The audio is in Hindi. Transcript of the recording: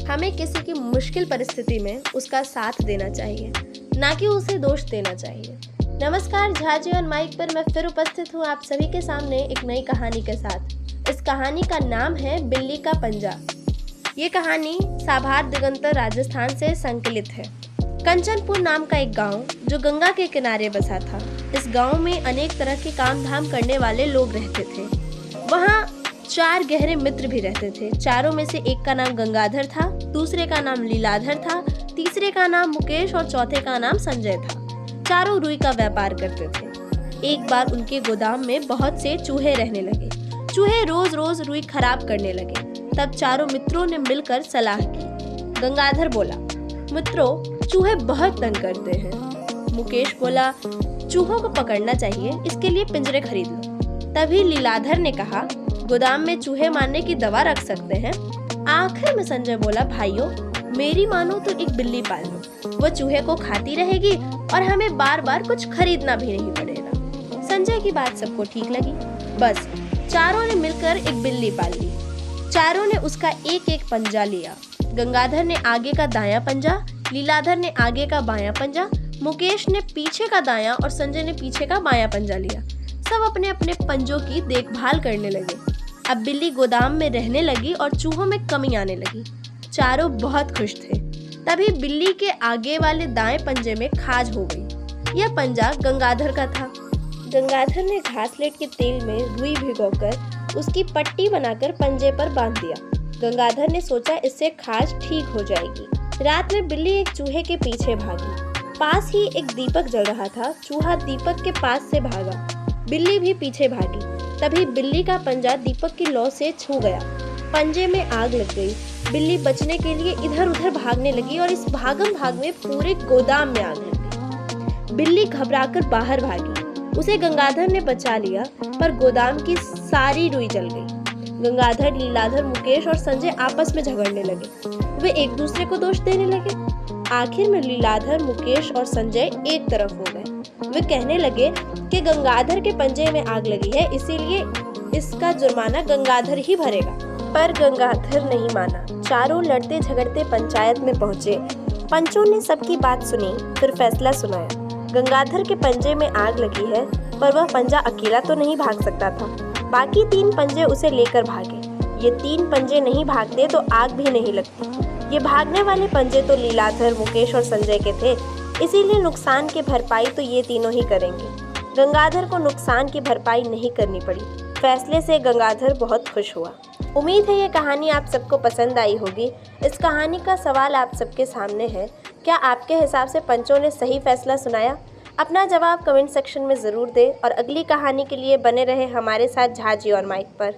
हमें किसी की मुश्किल परिस्थिति में उसका साथ देना चाहिए, ना कि उसे दोष देना चाहिए। नमस्कार, झाजी ऑन माइक पर मैं फिर उपस्थित हूँ आप सभी के सामने एक नई कहानी के साथ। इस कहानी का नाम है बिल्ली का पंजा। ये कहानी साभार दिगंतर राजस्थान से संकलित है। कंचनपुर नाम का एक गांव जो गंगा के किनारे बसा था। इस गांव में अनेक तरह के काम धाम करने वाले लोग रहते थे। वहाँ 4 गहरे मित्र भी रहते थे। चारों में से एक का नाम गंगाधर था, दूसरे का नाम लीलाधर था, तीसरे का नाम मुकेश और चौथे का नाम संजय था। चारों रुई का व्यापार करते थे। एक बार उनके गोदाम में बहुत से चूहे रहने लगे। चूहे रोज रोज रुई खराब करने लगे। तब चारों मित्रों ने मिलकर सलाह की। गंगाधर बोला, मित्रों, चूहे बहुत तंग करते हैं। मुकेश बोला, चूहों को पकड़ना चाहिए, इसके लिए पिंजरे खरीद लो। तभी लीलाधर ने कहा, गोदाम में चूहे मारने की दवा रख सकते हैं। आखिर में संजय बोला, भाइयों, मेरी मानो तो एक बिल्ली पाल लो, वो चूहे को खाती रहेगी और हमें बार बार कुछ खरीदना भी नहीं पड़ेगा। संजय की बात सबको ठीक लगी। बस चारों ने मिलकर एक बिल्ली पाल ली। चारों ने उसका एक एक पंजा लिया। गंगाधर ने आगे का दायां पंजा, लीलाधर ने आगे का बायां पंजा, मुकेश ने पीछे का दायां और संजय ने पीछे का बायां पंजा लिया। सब अपने अपने पंजों की देखभाल करने लगे। अब बिल्ली गोदाम में रहने लगी और चूहों में कमी आने लगी। चारों बहुत खुश थे। तभी बिल्ली के आगे वाले दाएं पंजे में खाज हो गई। यह पंजा गंगाधर का था। गंगाधर ने घासलेट के तेल में रुई भिगोकर उसकी पट्टी बनाकर पंजे पर बांध दिया। गंगाधर ने सोचा इससे खाज ठीक हो जाएगी। रात में बिल्ली एक चूहे के पीछे भागी। पास ही एक दीपक जल रहा था। चूहा दीपक के पास से भागा। बिल्ली भी पीछे भागी। तभी बिल्ली का पंजा दीपक की लौ से छू गया। पंजे में आग लग गई। बिल्ली बचने के लिए इधर उधर भागने लगी और इस भागम भाग में पूरे गोदाम में आग लग गई। बिल्ली घबराकर बाहर भागी। उसे गंगाधर ने बचा लिया, पर गोदाम की सारी रुई जल गई। गंगाधर, लीलाधर, मुकेश और संजय आपस में झगड़ने लगे। वे एक दूसरे को दोष देने लगे। आखिर में लीलाधर, मुकेश और संजय एक तरफ हो गए। वे कहने लगे कि गंगाधर के पंजे में आग लगी है, इसीलिए इसका जुर्माना गंगाधर ही भरेगा। पर गंगाधर नहीं माना। चारों लड़ते झगड़ते पंचायत में पहुंचे। पंचों ने सबकी बात सुनी, फिर फैसला सुनाया। गंगाधर के पंजे में आग लगी है, पर वह पंजा अकेला तो नहीं भाग सकता था। बाकी 3 पंजे उसे लेकर भागे। ये 3 पंजे नहीं भागते तो आग भी नहीं लगती। ये भागने वाले पंजे तो लीलाधर, मुकेश और संजय के थे, इसीलिए नुकसान की भरपाई तो ये तीनों ही करेंगे। गंगाधर को नुकसान की भरपाई नहीं करनी पड़ी। फैसले से गंगाधर बहुत खुश हुआ। उम्मीद है ये कहानी आप सबको पसंद आई होगी। इस कहानी का सवाल आप सबके सामने है, क्या आपके हिसाब से पंचों ने सही फैसला सुनाया? अपना जवाब कमेंट सेक्शन में ज़रूर दें और अगली कहानी के लिए बने रहे हमारे साथ झाजी ऑन माइक पर।